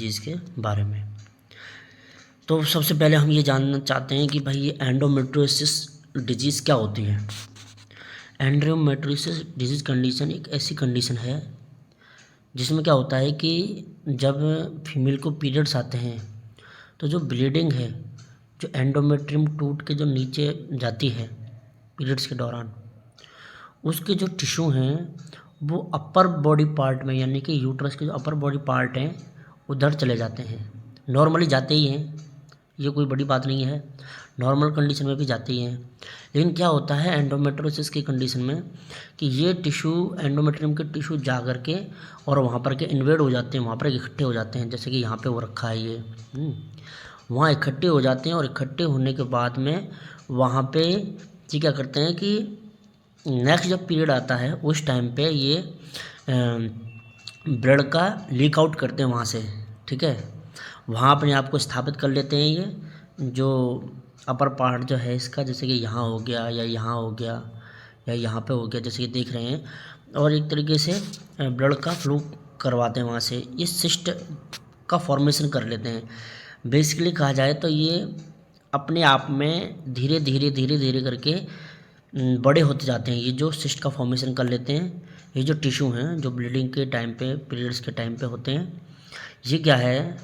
Disease के बारे में। तो सबसे पहले हम ये जानना चाहते हैं कि भाई ये एंडोमेट्रियोसिस डिजीज़ क्या होती है। एंडोमेट्रियोसिस डिजीज़ कंडीशन एक ऐसी कंडीशन है जिसमें क्या होता है कि जब फीमेल को पीरियड्स आते हैं तो जो ब्लीडिंग है, जो एंडोमेट्रियम टूट के जो नीचे जाती है पीरियड्स के दौरान, उसके जो टिश्यू हैं वो अपर बॉडी पार्ट में, यानी कि यूट्रस के जो अपर बॉडी पार्ट हैं उधर चले जाते हैं। नॉर्मली जाते ही हैं, ये कोई बड़ी बात नहीं है, नॉर्मल कंडीशन में भी जाते ही हैं। लेकिन क्या होता है एंडोमेट्रियोसिस की कंडीशन में कि ये टिश्यू, एंडोमेट्रियम के टिश्यू जा कर के और वहाँ पर के इन्वेड हो जाते हैं, वहाँ पर इकट्ठे हो जाते हैं। जैसे कि यहाँ पे वो रखा है ये, वहाँ इकट्ठे हो जाते हैं और इकट्ठे होने के बाद में वहाँ पे ये क्या करते हैं कि नेक्स्ट जब पीरियड आता है उस टाइम पे ये ब्लड का लीक आउट करते हैं वहाँ से, ठीक है। वहाँ अपने आप को स्थापित कर लेते हैं ये जो अपर पार्ट जो है इसका, जैसे कि यहाँ हो गया या यहाँ हो गया या यहाँ पे हो गया, जैसे कि देख रहे हैं, और एक तरीके से ब्लड का फ्लो करवाते हैं वहाँ से, इस सिस्ट का फॉर्मेशन कर लेते हैं। बेसिकली कहा जाए तो ये अपने आप में धीरे धीरे करके बड़े होते जाते हैं। ये जो सिस्ट का फॉर्मेशन कर लेते हैं, ये जो टिश्यू हैं जो ब्लीडिंग के टाइम पे, पीरियड्स के टाइम पे होते हैं, ये क्या है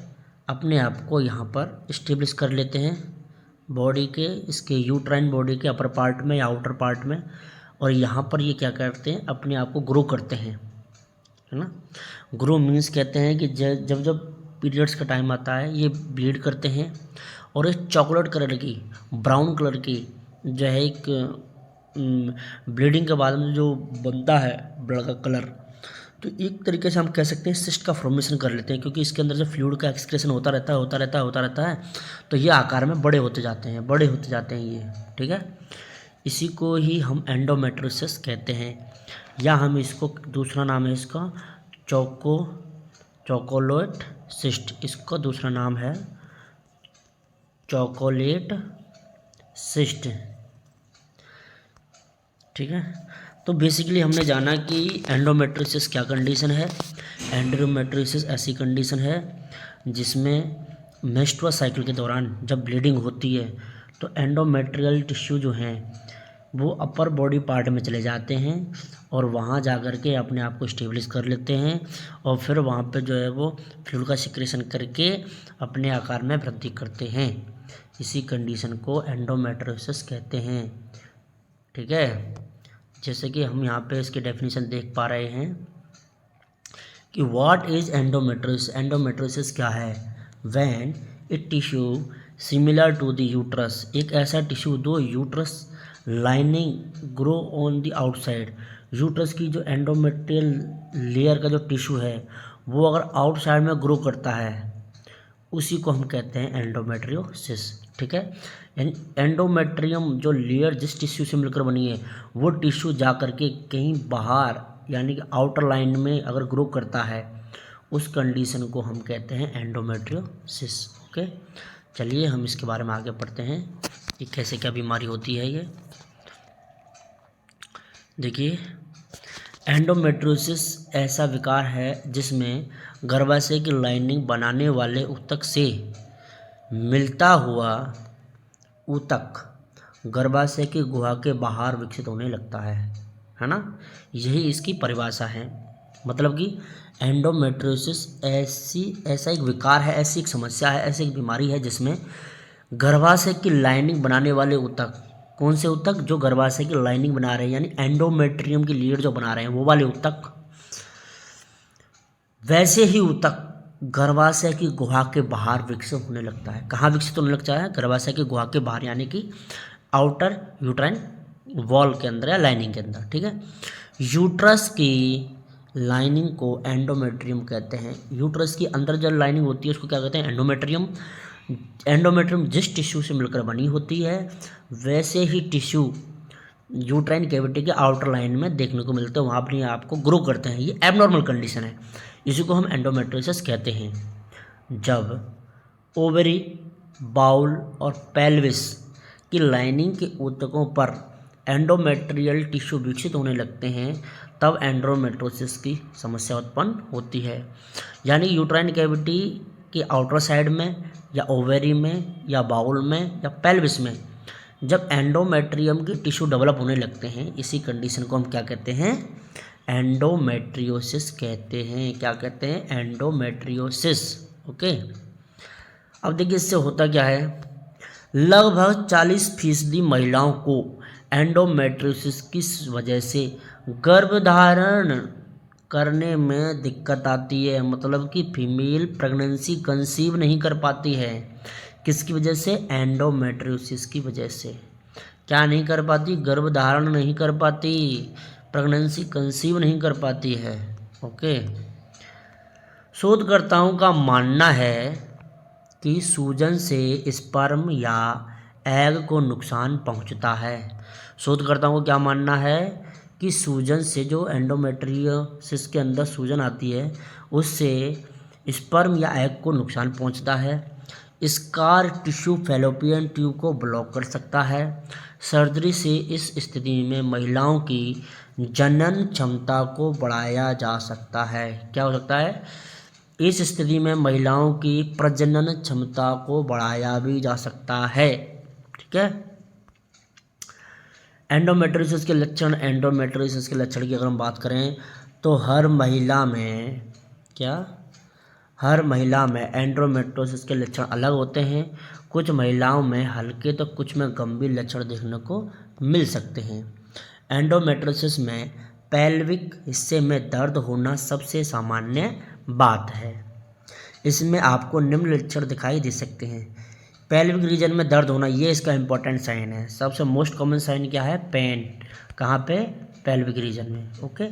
अपने आप को यहाँ पर इस्टेब्लिश कर लेते हैं बॉडी के, इसके यूट्राइन बॉडी के अपर पार्ट में या आउटर पार्ट में, और यहाँ पर ये क्या करते हैं अपने आप को ग्रो करते हैं, है ना। ग्रो मीन्स कहते हैं कि जब जब पीरियड्स का टाइम आता है ये ब्लीड करते हैं और एक चॉकलेट कलर की, ब्राउन कलर की जो है एक ब्लीडिंग के बाद में जो बनता है ब्लड का कलर, तो एक तरीके से हम कह सकते हैं सिस्ट का फॉर्मेशन कर लेते हैं, क्योंकि इसके अंदर जो फ्लूइड का एक्सक्रेशन होता रहता है, तो ये आकार में बड़े होते जाते हैं ये, ठीक है। इसी को ही हम एंडोमेट्रियोसिस कहते हैं, या हम इसको दूसरा नाम है इसका चोकोलेट सिस्ट, इसका दूसरा नाम है चोकोलेट सिस्ट, ठीक है। तो बेसिकली हमने जाना कि एंडोमेट्रियोसिस क्या कंडीशन है। एंडोमेट्रियोसिस ऐसी कंडीशन है जिसमें मेंस्ट्रुअल साइकिल के दौरान जब ब्लीडिंग होती है तो एंडोमेट्रियल टिश्यू जो हैं वो अपर बॉडी पार्ट में चले जाते हैं और वहाँ जा कर के अपने आप को स्टेबलिश कर लेते हैं, और फिर वहाँ पे जो है वो फ्लूइड का सिक्रेशन करके अपने आकार में वृद्धि करते हैं। इसी कंडीशन को एंडोमेट्रियोसिस कहते हैं, ठीक है। जैसे कि हम यहाँ पे इसकी डेफिनेशन देख पा रहे हैं कि व्हाट इज एंडोमेट्रियोसिस। एंडोमेट्रियोसिस क्या है। When a tissue similar to the uterus, एक ऐसा tissue to uterus lining grow on the outside, uterus की जो एंडोमेट्रियल लेयर का जो टिश्यू है वो अगर आउटसाइड में ग्रो करता है उसी को हम कहते हैं एंडोमेट्रियोसिस, ठीक है। यानी एंडोमेट्रियम जो लेयर जिस टिश्यू से मिलकर बनी है वो टिश्यू जा कर के कहीं बाहर यानी कि आउटर लाइन में अगर ग्रो करता है उस कंडीशन को हम कहते हैं एंडोमेट्रियोसिस, ओके। चलिए हम इसके बारे में आगे पढ़ते हैं कि कैसे क्या बीमारी होती है ये। देखिए एंडोमेट्रियोसिस ऐसा विकार है जिसमें गर्भाशय की लाइनिंग बनाने वाले ऊतक से मिलता हुआ ऊतक गर्भाशय की गुहा के बाहर विकसित होने लगता है ना। यही इसकी परिभाषा है। मतलब कि एंडोमेट्रियोसिस ऐसा एक विकार है, ऐसी एक समस्या है, ऐसी एक बीमारी है जिसमें गर्भाशय की लाइनिंग बनाने वाले ऊतक, कौन से ऊतक, जो गर्भाशय की लाइनिंग बना रहे हैं यानी एंडोमेट्रियम की लेयर जो बना रहे हैं वो वाले ऊतक, वैसे ही ऊतक गर्भाशय की गुहा के बाहर विकसित होने लगता है। कहाँ विकसित होने लगता है? गर्भाशय की गुहा के बाहर, यानी कि आउटर यूट्राइन वॉल के अंदर या लाइनिंग के अंदर, ठीक है। यूट्रस की लाइनिंग को एंडोमेट्रियम कहते हैं। यूट्रस की अंदर जो लाइनिंग होती है उसको क्या कहते हैं? एंडोमेट्रियम। एंडोमेट्रियम जिस टिश्यू से मिलकर बनी होती है वैसे ही टिश्यू यूट्राइन कैविटी के आउटर लाइन में देखने को मिलते हैं, वहाँ अपने आप को ग्रो करते हैं। ये एबनॉर्मल कंडीशन है, इसी को हम एंडोमेट्रियोसिस कहते हैं। जब ओवरी, बाउल और पेल्विस की लाइनिंग के ऊतकों पर एंडोमेट्रियल टिश्यू विकसित होने लगते हैं तब एंडोमेट्रियोसिस की समस्या उत्पन्न होती है। यानी यूट्राइन कैविटी कि आउटर साइड में या ओवेरी में या बाउल में या पेल्विस में जब एंडोमेट्रियम की टिश्यू डेवलप होने लगते हैं, इसी कंडीशन को हम क्या कहते हैं, एंडोमेट्रियोसिस कहते हैं। क्या कहते हैं, एंडोमेट्रियोसिस। ओके, अब देखिए इससे होता क्या है, लगभग 40% महिलाओं को एंडोमेट्रियोसिस की वजह से गर्भधारण करने में दिक्कत आती है। मतलब कि फीमेल प्रेगनेंसी कंसीव नहीं कर पाती है। किसकी वजह से, एंडोमेट्रियोसिस की वजह से। क्या नहीं कर पाती, गर्भधारण नहीं कर पाती, प्रेगनेंसी कंसीव नहीं कर पाती है। ओके, शोधकर्ताओं का मानना है कि सूजन से स्पर्म या एग को नुकसान पहुंचता है। शोधकर्ताओं को क्या मानना है कि सूजन से, जो एंडोमेट्रियोसिस के अंदर सूजन आती है, उससे स्पर्म या एग को नुकसान पहुंचता है। स्कार टिश्यू फैलोपियन ट्यूब को ब्लॉक कर सकता है। सर्जरी से इस स्थिति में महिलाओं की जनन क्षमता को बढ़ाया जा सकता है। क्या हो सकता है, इस स्थिति में महिलाओं की प्रजनन क्षमता को बढ़ाया भी जा सकता है। ठीक है। एंडोमेट्रियोसिस के लक्षण, एंडोमेट्रियोसिस के लक्षण की अगर हम बात करें तो हर महिला में एंडोमेट्रियोसिस के लक्षण अलग होते हैं। कुछ महिलाओं में हल्के तो कुछ में गंभीर लक्षण देखने को मिल सकते हैं। एंडोमेट्रियोसिस में पेल्विक हिस्से में दर्द होना सबसे सामान्य बात है। इसमें आपको निम्न लक्षण दिखाई दे सकते हैं। पेल्विक रीजन में दर्द होना, ये इसका इंपॉर्टेंट साइन है। सबसे मोस्ट कॉमन साइन क्या है, पेन। कहाँ पे, पेल्विक रीजन में। ओके,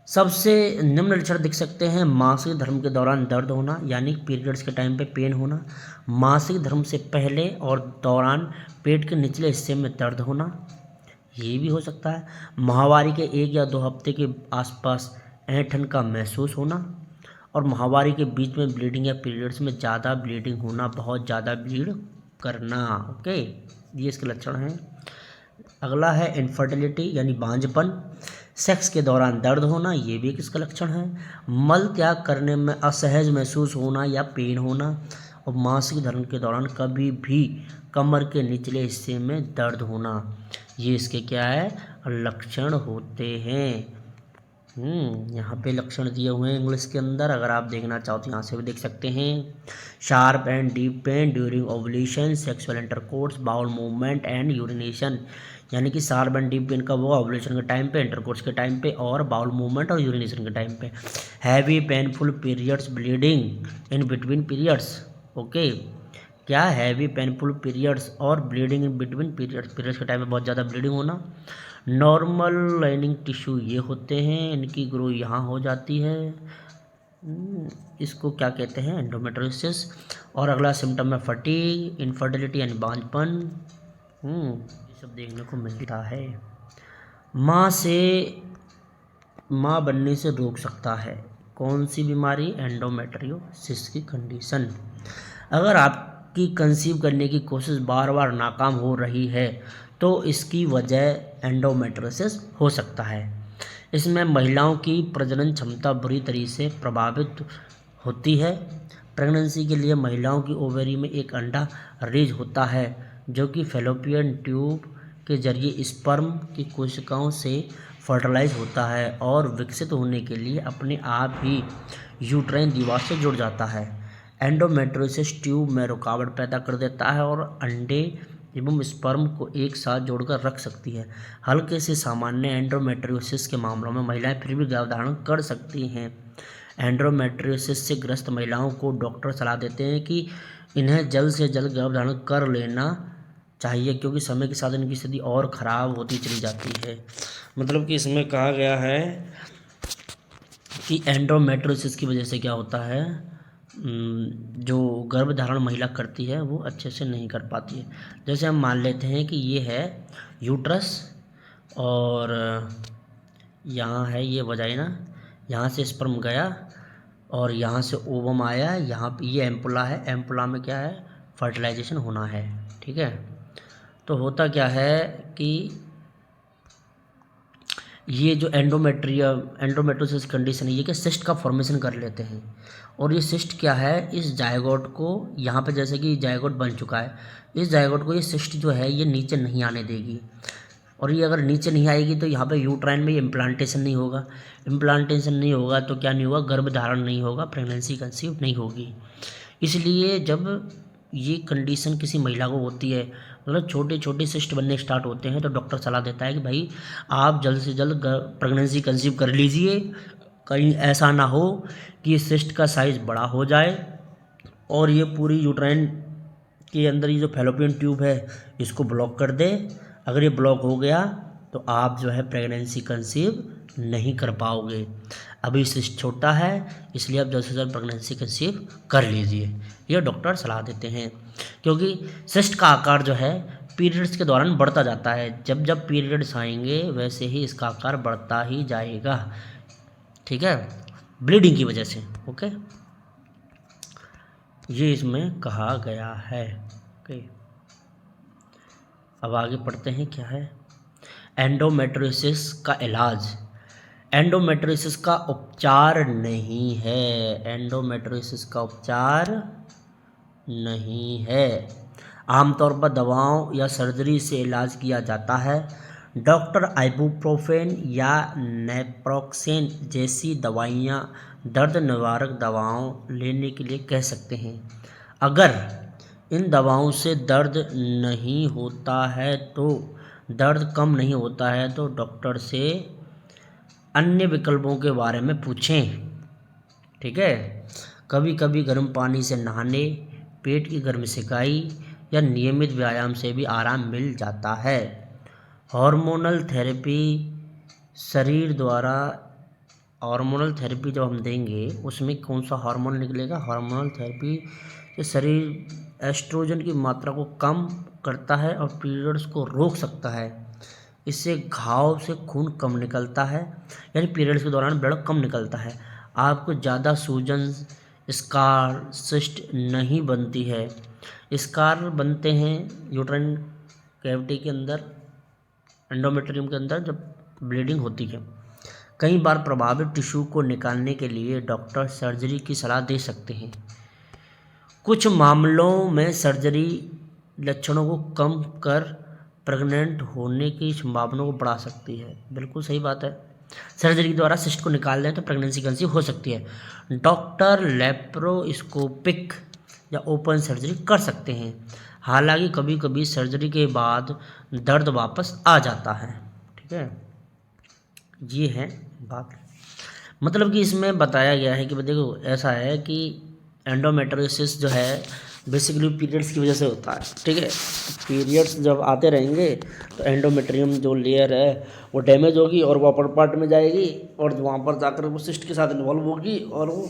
सबसे निम्न लक्षण दिख सकते हैं, मासिक धर्म के दौरान दर्द होना, यानी पीरियड्स के टाइम पे पेन होना। मासिक धर्म से पहले और दौरान पेट के निचले हिस्से में दर्द होना, ये भी हो सकता है। माहवारी के 1 या 2 हफ्ते के आसपास ऐंठन का महसूस होना, और माहवारी के बीच में ब्लीडिंग या पीरियड्स में ज़्यादा ब्लीडिंग होना, बहुत ज़्यादा ब्लीड करना। ओके, ये इसके लक्षण हैं। अगला है इनफर्टिलिटी यानी बांझपन। सेक्स के दौरान दर्द होना, ये भी एक इसका लक्षण है। मल त्याग करने में असहज महसूस होना या पेन होना, और मासिक धर्म के दौरान कभी भी कमर के निचले हिस्से में दर्द होना, ये इसके क्या है, लक्षण होते हैं। यहाँ पे लक्षण दिए हुए हैं इंग्लिश के अंदर, अगर आप देखना चाहो तो यहाँ से भी देख सकते हैं। Sharp and deep pen during ovulation, sexual intercourse, bowel movement and urination, यानी कि शार्प एंड डीप पेन का वो ओवुलेशन के टाइम पे, इंटरकोर्स के टाइम पे, और बाउल मूवमेंट और यूरिनेशन के टाइम पे। Heavy painful periods, bleeding in between periods. Okay, क्या, हैवी पेनफुल पीरियड्स और ब्लीडिंग इन बिटवीन पीरियड्स के टाइम में बहुत ज़्यादा ब्लीडिंग होना। नॉर्मल लाइनिंग टिश्यू ये होते हैं, इनकी ग्रो यहाँ हो जाती है। इसको क्या कहते हैं, एंडोमेट्रियोसिस। और अगला सिम्टम है फटीग, इनफर्टिलिटी यानी बांझपन। ये सब देखने को मिलता है। माँ बनने से रोक सकता है कौन सी बीमारी, एंडोमेट्रियोसिस की कंडीशन। अगर आपकी कंसीव करने की कोशिश बार बार नाकाम हो रही है तो इसकी वजह एंडोमेट्रियोसिस हो सकता है। इसमें महिलाओं की प्रजनन क्षमता बुरी तरीके से प्रभावित होती है। प्रेगनेंसी के लिए महिलाओं की ओवरी में एक अंडा रेज होता है जो कि फैलोपियन ट्यूब के जरिए स्पर्म की कोशिकाओं से फर्टिलाइज होता है और विकसित होने के लिए अपने आप ही यूट्राइन दीवार से जुड़ जाता है। एंडोमेट्रियोसिस ट्यूब में रुकावट पैदा कर देता है और अंडे एवं स्पर्म को एक साथ जोड़कर रख सकती है। हल्के से सामान्य एंडोमेट्रियोसिस के मामलों में महिलाएं फिर भी गर्भधारण कर सकती हैं। एंडोमेट्रियोसिस से ग्रस्त महिलाओं को डॉक्टर सलाह देते हैं कि इन्हें जल्द से जल्द गर्भधारण कर लेना चाहिए, क्योंकि समय के साथ इनकी स्थिति और ख़राब होती चली जाती है। मतलब कि इसमें कहा गया है कि एंडोमेट्रियोसिस की वजह से क्या होता है, जो गर्भधारण महिला करती है वो अच्छे से नहीं कर पाती है। जैसे हम मान लेते हैं कि ये है यूट्रस और यहाँ है ये वजाइना, यहाँ से स्पर्म गया और यहाँ से ओवम आया, यहाँ पे ये एम्पुला है, एम्पुला में क्या है, फर्टिलाइजेशन होना है। ठीक है, तो होता क्या है कि ये जो एंडोमेट्रियोसिस कंडीशन है, ये क्या सिस्ट का फॉर्मेशन कर लेते हैं। और ये सिस्ट क्या है, इस जायगोट को यहाँ पे जैसे कि जायगोट बन चुका है, इस जायगोट को ये सिस्ट जो है ये नीचे नहीं आने देगी। और ये अगर नीचे नहीं आएगी तो यहाँ पे यूट्राइन में ये इम्प्लांटेशन नहीं होगा। इम्प्लांटेशन नहीं होगा तो क्या नहीं होगा, गर्भधारण नहीं होगा, प्रेगनेंसी कंसीव नहीं होगी। इसलिए जब ये कंडीशन किसी महिला को होती है, मतलब छोटे छोटे सिस्ट बनने स्टार्ट होते हैं, तो डॉक्टर सलाह देता है कि भाई आप जल्द से जल्द प्रेगनेंसी कंसीव कर लीजिए। कहीं ऐसा ना हो कि ये सिस्ट का साइज़ बड़ा हो जाए और ये पूरी यूट्राइन के अंदर ये जो फैलोपियन ट्यूब है इसको ब्लॉक कर दे। अगर ये ब्लॉक हो गया तो आप जो है प्रेगनेंसी कंसीव नहीं कर पाओगे। अभी सिस्ट छोटा है, इसलिए आप जल्द से जल्द प्रेगनेंसी कंसीव कर लीजिए, ये डॉक्टर सलाह देते हैं। क्योंकि सिस्ट का आकार जो है पीरियड्स के दौरान बढ़ता जाता है, जब जब पीरियड्स आएंगे वैसे ही इसका आकार बढ़ता ही जाएगा, ठीक है, ब्लीडिंग की वजह से। ओके, ये इसमें कहा गया है। ओके, अब आगे पढ़ते हैं क्या है एंडोमेट्रियोसिस का इलाज। एंडोमेट्रियोसिस का उपचार नहीं है, एंडोमेट्रियोसिस का उपचार नहीं है। आमतौर पर दवाओं या सर्जरी से इलाज किया जाता है। डॉक्टर आइबुप्रोफेन या नेप्रोक्सेन जैसी दवाइयाँ दर्द निवारक दवाओं लेने के लिए कह सकते हैं। अगर इन दवाओं से दर्द नहीं होता है तो दर्द कम नहीं होता है तो डॉक्टर से अन्य विकल्पों के बारे में पूछें, ठीक है। कभी कभी गर्म पानी से नहाने, पेट की गर्म सिकाई या नियमित व्यायाम से भी आराम मिल जाता है। हार्मोनल थेरेपी शरीर द्वारा, हार्मोनल थेरेपी जब हम देंगे उसमें कौन सा हार्मोन निकलेगा, हार्मोनल थेरेपी से शरीर एस्ट्रोजन की मात्रा को कम करता है और पीरियड्स को रोक सकता है। इससे घाव से खून कम निकलता है, यानी पीरियड्स के दौरान ब्लड कम निकलता है। आपको ज़्यादा सूजन, स्कार, सिस्ट नहीं बनती है। स्कार बनते हैं यूट्राइन कैविटी के अंदर, एंडोमेट्रियम के अंदर, जब ब्लीडिंग होती है। कई बार प्रभावित टिश्यू को निकालने के लिए डॉक्टर सर्जरी की सलाह दे सकते हैं। कुछ मामलों में सर्जरी लक्षणों को कम कर प्रेग्नेंट होने की संभावना को बढ़ा सकती है। बिल्कुल सही बात है, सर्जरी के द्वारा सिस्ट को निकाल दें तो प्रेगनेंसी कंसीव हो सकती है। डॉक्टर लेप्रोस्कोपिक या ओपन सर्जरी कर सकते हैं, हालांकि कभी कभी सर्जरी के बाद दर्द वापस आ जाता है, ठीक है। ये है बात, मतलब कि इसमें बताया गया है कि देखो ऐसा है कि एंडोमेट्रियोसिस जो है बेसिकली पीरियड्स की वजह से होता है, ठीक है। पीरियड्स जब आते रहेंगे तो एंडोमेट्रियम जो लेयर है वो डैमेज होगी और वो अपर पार्ट में जाएगी और वहाँ पर जाकर वो सिस्ट के साथ इन्वॉल्व होगी और वो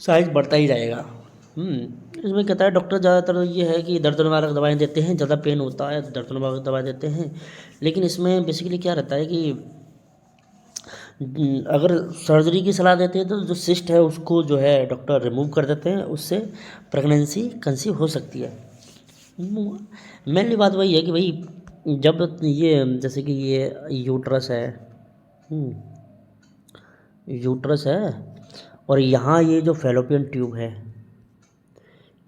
साइज बढ़ता ही जाएगा। इसमें कहता है डॉक्टर ज़्यादातर ये है कि दर्द निवारक दवाएं देते हैं, ज़्यादा पेन होता है दर्द निवारक दवाएं देते हैं। लेकिन इसमें बेसिकली क्या रहता है कि अगर सर्जरी की सलाह देते हैं तो जो सिस्ट है उसको जो है डॉक्टर रिमूव कर देते हैं, उससे प्रेगनेंसी कंसीव हो सकती है। मेनली बात वही है कि भाई जब ये जैसे कि ये यूट्रस है, यूट्रस है और यहाँ ये जो फैलोपियन ट्यूब है,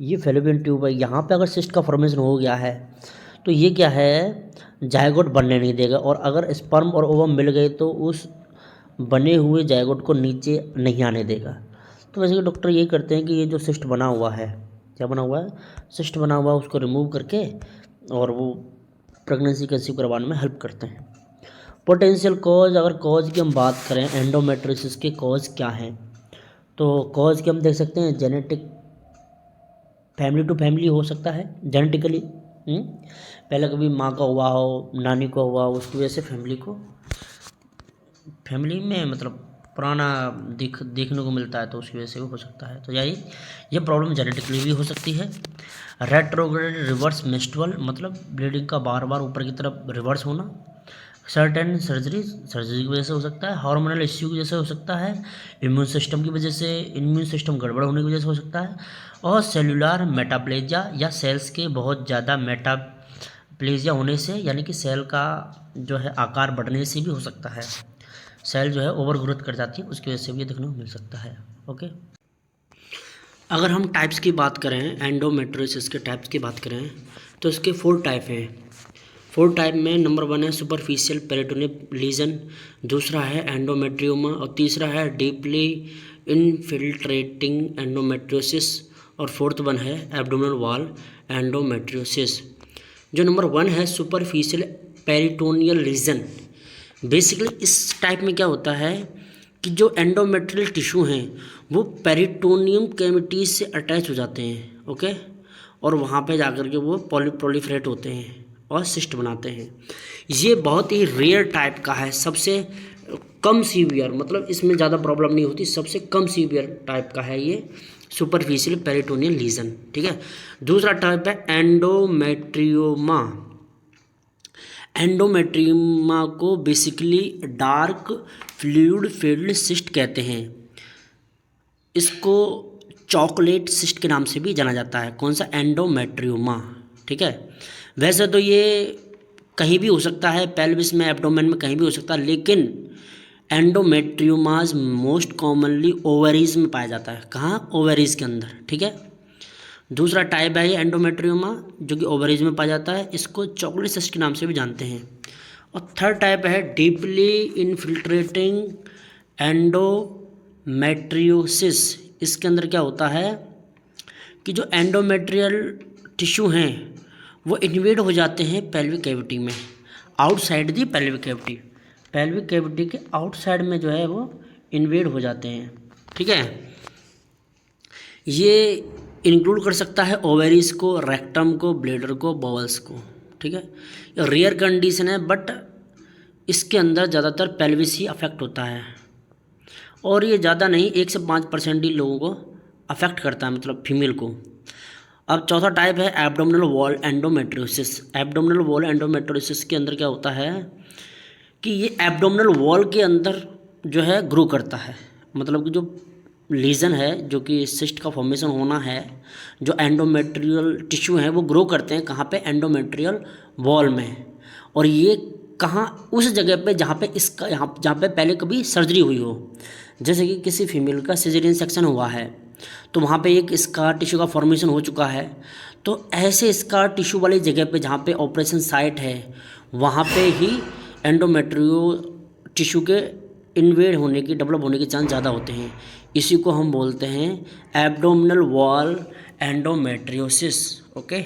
ये फैलोपियन ट्यूब है, यहाँ पे अगर सिस्ट का फॉर्मेशन हो गया है तो ये क्या है, जायगोट बनने नहीं देगा। और अगर स्पर्म और ओवम मिल गए तो उस बने हुए जायगोट को नीचे नहीं आने देगा। तो वैसे डॉक्टर यही करते हैं कि ये जो सिस्ट बना हुआ है, क्या बना हुआ है, सिस्ट बना हुआ है, उसको रिमूव करके और वो प्रेगनेंसी कंसीव करवाने में हेल्प करते हैं। पोटेंशियल कॉज, अगर कॉज की हम बात करें एंडोमेट्रियोसिस के कॉज क्या हैं, तो कॉज के हम देख सकते हैं जेनेटिक, फैमिली टू फैमिली हो सकता है जेनेटिकली, पहले कभी माँ का हुआ हो, नानी को हुआ हो, उसकी वजह से फैमिली में मतलब पुराना देखने को मिलता है तो उसकी वजह से भी हो सकता है। तो ये प्रॉब्लम जेनेटिकली भी हो सकती है। रेट्रोग्रेड रिवर्स मेंस्ट्रुअल, मतलब ब्लीडिंग का बार बार ऊपर की तरफ रिवर्स होना। सर्टेन सर्जरी की वजह से हो सकता है। हार्मोनल इश्यू की वजह से हो सकता है। इम्यून सिस्टम की वजह से, इम्यून सिस्टम गड़बड़ होने की वजह से हो सकता है। और सेलुलर मेटाप्लेजिया या सेल्स के बहुत ज़्यादा प्लेजिया होने से यानी कि सेल का जो है आकार बढ़ने से भी हो सकता है, सेल जो है ओवर ग्रोथ कर जाती है, उसकी वजह से भी ये देखने को मिल सकता है। ओके, अगर हम टाइप्स की बात करें, एंडोमेट्रियोसिस के टाइप्स की बात करें तो इसके 4 टाइप हैं। 4 टाइप में नंबर 1 है सुपरफिशियल पेरिटोनियल लीजन, दूसरा है एंडोमेट्रियोमा और तीसरा है डीपली इनफिल्ट्रेटिंग एंडोमेट्रियोसिस और 4th वन है एब्डोमिनल वॉल एंडोमेट्रियोसिस। जो नंबर 1 है सुपरफिशियल पेरिटोनियल लीजन, बेसिकली इस टाइप में क्या होता है कि जो एंडोमेट्रियल टिश्यू हैं वो पेरिटोनियम कैविटीज से अटैच हो जाते हैं। ओके, और वहाँ पे जाकर के वो प्रोलिफरेट होते हैं और सिस्ट बनाते हैं। ये बहुत ही रेयर टाइप का है, सबसे कम सीवियर, मतलब इसमें ज़्यादा प्रॉब्लम नहीं होती, सबसे कम सीवियर टाइप का है ये सुपरफिशियल पेरिटोनियल लीजन। ठीक है, दूसरा टाइप है एंडोमेट्रियोमा। एंडोमेट्रियोमा को basically dark fluid filled cyst कहते हैं। इसको चॉकलेट सिस्ट के नाम से भी जाना जाता है। कौन सा? एंडोमेट्रियोमा। ठीक है, वैसे तो ये कहीं भी हो सकता है, पेल्विस में, एब्डोमेन में, कहीं भी हो सकता है, लेकिन एंडोमेट्रियोमाज मोस्ट कॉमनली ओवरीज में पाया जाता है। कहाँ? ओवरीज के अंदर। ठीक है, दूसरा टाइप है ये एंडोमेट्रियोमा जो कि ओवरीज में पाया जाता है, इसको चॉकलेट सिस्ट के नाम से भी जानते हैं। और थर्ड टाइप है डीपली इनफिल्ट्रेटिंग एंडोमेट्रियोसिस। इसके अंदर क्या होता है कि जो एंडोमेट्रियल टिश्यू हैं वो इन्वेड हो जाते हैं पेल्विक कैविटी में, outside the pelvic cavity, pelvic cavity के आउटसाइड में जो है वो इन्वेड हो जाते हैं। ठीक है, ये इंक्लूड कर सकता है ओवेरीज को, रेक्टम को, ब्लेडर को, बॉवल्स को। ठीक है, ये रेयर कंडीशन है, बट इसके अंदर ज़्यादातर पेल्विस ही अफेक्ट होता है और ये ज़्यादा नहीं, 1 से 5% ही लोगों को अफेक्ट करता है, मतलब फीमेल को। अब चौथा टाइप है abdominal wall endometriosis. Abdominal wall endometriosis के अंदर क्या होता है कि ये एब्डोमिनल वॉल के अंदर जो है ग्रो करता है, मतलब कि जो लीजन है, जो कि सिस्ट का फॉर्मेशन होना है, जो एंडोमेट्रियल टिश्यू है वो ग्रो करते हैं कहाँ पे? एंडोमेट्रियल वॉल में। और ये कहाँ? उस जगह पे जहाँ पे इसका जहाँ पे पहले कभी सर्जरी हुई हो, जैसे कि किसी फीमेल का सिजेरियन सेक्शन हुआ है तो वहाँ पे एक स्कार टिश्यू का फॉर्मेशन हो चुका है, तो ऐसे स्कार टिश्यू वाली जगह पे जहाँ पे ऑपरेशन साइट है वहाँ पे ही एंडोमेट्रियो टिश्यू के इन्वेड होने की, डेवलप होने के चांस ज़्यादा होते हैं। इसी को हम बोलते हैं एब्डोमिनल वॉल एंडोमेट्रियोसिस। ओके।